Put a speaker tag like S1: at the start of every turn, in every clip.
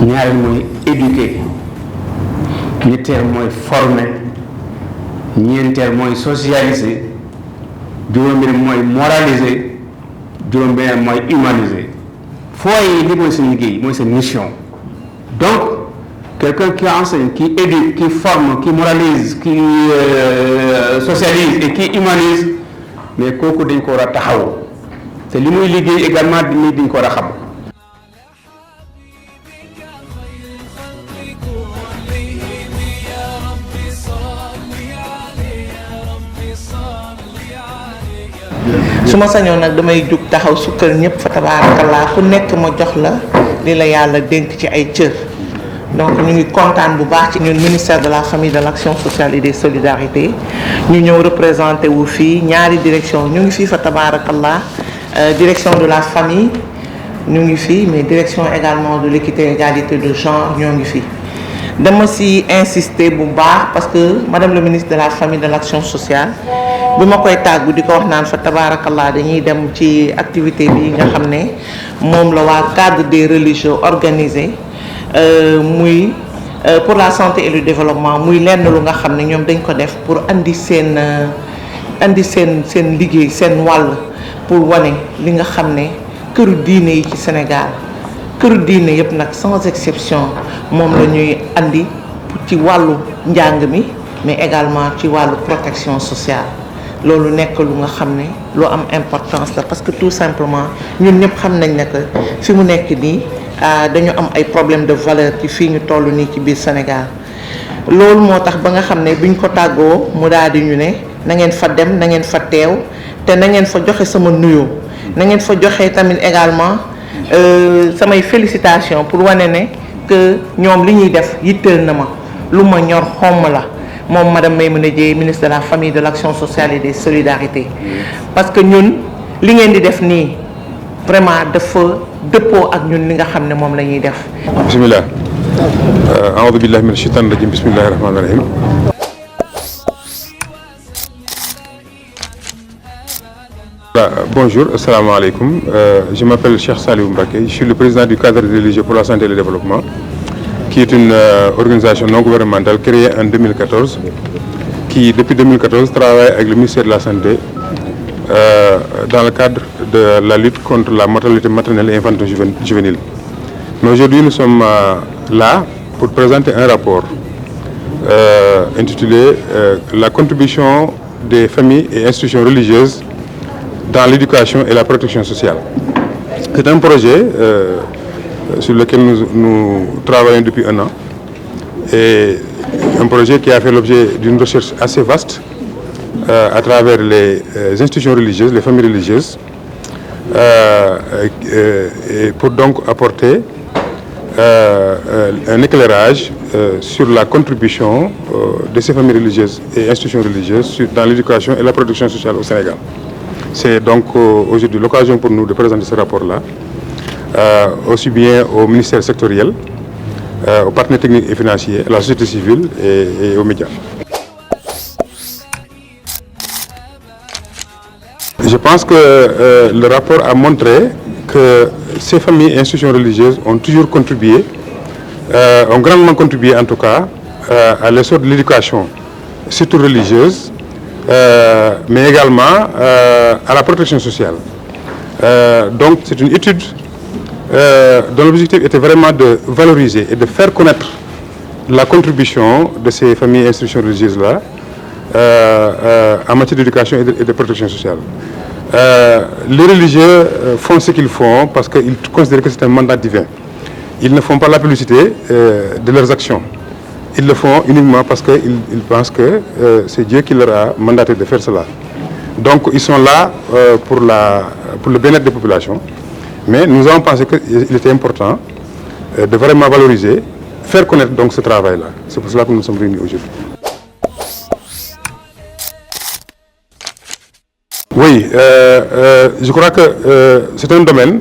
S1: ñaareel mooy éduquer, ñetteel mooy former, ñeenteel mooy socialiser, juróom-benn mooy moraliser, juróom-benn mooy humaniser. Foyer yi li mooy seen liggéey mooy seen mission. Donc quelqu'un qui enseigne, qui éduque, qui forme, qui moralise, qui socialise et qui humanise, mais kooku dañ ko war a taxaw te li muy liggéey également dañ ko war a xam.
S2: su ma sañoon nag damay jug taxaw sukkal ñëpp fa tabaarakallaa ku nekk ma jox la li la yàlla dénk ci ay cër. Donc ñu ngi kontaan bu baax ci ñun ministère de la famille, de l'action sociale et des solidarités ñu ñëw représenté wu fii ñaari direction ñu ngi fii fa tabarakallah direction de la famille ñu ngi fii mais direction également de l'équité et égalité de genre ñoo ngi fii. Dama si insister bu baax parce que madame le ministre de la famille, de l'action sociale bi ma koy tàggu di ko wax naan fa tabarakallah dañuy dem ci activité bi nga xam ne moom la waa cadre des religieux organisé muy pour la santé et le développement muy lenn lu nga xam ne ñoom dañ ko def pour andi seen liggéey seen wàll pour wane li nga xam ne këru diine yi ci Sénégal këru diine yëpp nag sans exception moom la ñuy andi ci wàllu njàng mi mais également ci wàllu protection sociale. loolu nekk lu nga xam ne lu am importance la parce que tout simplement ñun ñëpp xam nañ ne que fi mu nekk nii dañu am ay problème de valeur ci fii ñu toll nii ci biir Sénégal loolu moo tax ba nga xam ne biñ ko tàggoo mu daal di ñu ne na ngeen fa dem na ngeen fa teew te na ngeen fa joxe sama nuyoo na ngeen fa joxe tamit également samay félicitations pour wane ne que ñoom li ñuy def yitteel na ma lu ma ñor xomm la moom madame Maïmouna Dièye ministre de la famille, de l'action sociale et des solidarités parce que ñun li ngeen di def nii vraiment dafa dëppoo ak ñun li nga xam ne moom la ñuy def.
S3: bismillah a'udhu billahi minash shaitanir rajim bismillahir rahmanir rahim. Bonjour, assalamu alaikum. Je m'appelle Cheikh Saliou Mbacké, je suis le président du cadre religieux pour la santé et le développement, qui est une organisation non gouvernementale créée en 2014, qui depuis 2014 travaille avec le ministère de la Santé dans le cadre de la lutte contre la mortalité maternelle et infanto-juvénile. Mais aujourd'hui, nous sommes là pour présenter un rapport intitulé La contribution des familles et institutions religieuses dans l'éducation et la protection sociale. C'est un projet sur lequel nous travaillons depuis un an, et un projet qui a fait l'objet d'une recherche assez vaste à travers les institutions religieuses, les familles religieuses, et pour donc apporter un éclairage sur la contribution de ces familles religieuses et institutions religieuses dans l'éducation et la protection sociale au Sénégal. C'est donc aujourd'hui l'occasion pour nous de présenter ce rapport-là, aussi bien au ministère sectoriel, aux partenaires techniques et financiers, à la société civile et aux médias. Je pense que le rapport a montré que ces familles et institutions religieuses ont toujours contribué, ont grandement contribué en tout cas, à l'essor de l'éducation, surtout religieuse, mais également à la protection sociale. Donc c'est une étude dont l'objectif était vraiment de valoriser et de faire connaître la contribution de ces familles et institutions religieuses-là en matière d'éducation et de protection sociale. Les religieux font ce qu'ils font parce qu'ils considèrent que c'est un mandat divin. Ils ne font pas la publicité de leurs actions. Ils le font uniquement parce qu'ils pensent que c'est Dieu qui leur a mandaté de faire cela. Donc ils sont là pour le bien-être des populations. Mais nous avons pensé qu'il était important de vraiment valoriser, faire connaître donc ce travail-là. C'est pour cela que nous sommes réunis aujourd'hui. Oui, je crois que c'est un domaine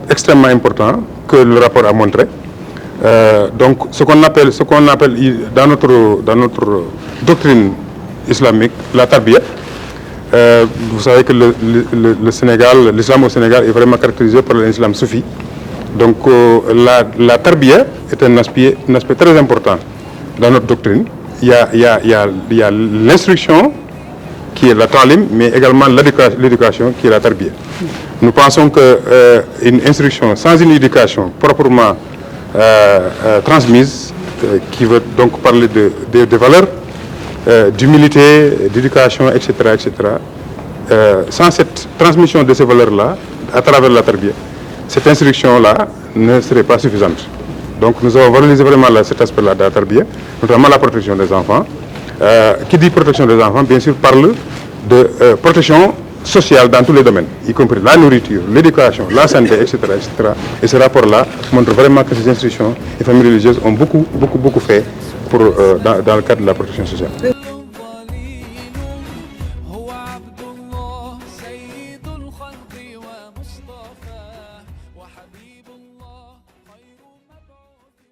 S3: extrêmement important que le rapport a montré. Donc ce qu'on appelle dans notre doctrine islamique la tarbiya. Vous savez que le Sénégal, l'islam au Sénégal est vraiment caractérisé par l'islam soufi. Donc la tarbiya est un aspect très important dans notre doctrine. Il y a l'instruction qui est la talim, mais également l'éducation qui est la tarbiya. Nous pensons qu'une instruction sans une éducation proprement transmise, qui veut donc parler de valeurs, d'humilité, d'éducation, etc., sans cette transmission de ces valeurs-là, à travers la tarbiya, cette instruction-là ne serait pas suffisante. Donc nous avons valorisé vraiment cet aspect-là de la tarbiya, notamment la protection des enfants. Qui dit protection des enfants, bien sûr, parle de protection sociale dans tous les domaines, y compris la nourriture, l'éducation, la santé, etc. Et ce rapport-là montre vraiment que ces institutions et familles religieuses ont beaucoup fait dans le cadre de la protection sociale.